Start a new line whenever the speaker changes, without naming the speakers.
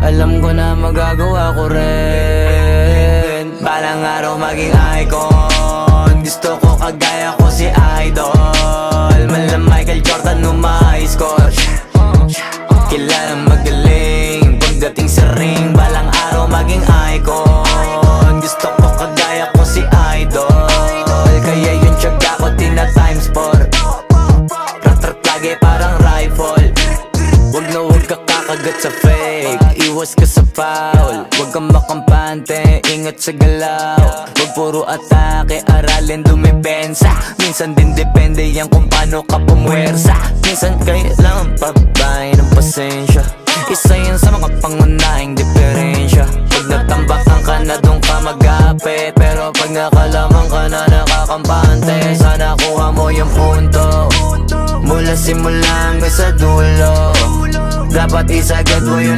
Alam ko na magagawa ko rin. Balang araw maging icon. Gusto ko kagaya ko si Idol. Mala Michael Jordan nung ma-high score. Kilalang magaling pagdating sa ring. Balang araw maging icon. Gusto ko kagaya ko si Idol. Kaya yung tiyaga ko tina-times 4. Rat-rat lagi parang rifle. Wag na wag ka kakagat sa fake. Iwas ka sa foul. Wag kang makampante, ingat sa galaw. Wag puro atake, aralin dumipensa. Minsan din depende yan kung paano ka pumwersa. Minsan kailangan pabay ng pasensya. Isa yan sa mga pangunahing diferensya. Pag natambakan ka na doon ka mag-apit. Pero pag nakalaman ka na nakakampante, sana kuha mo yung punto. Mula simula hanggang sa dulo, dapat isagad mo yung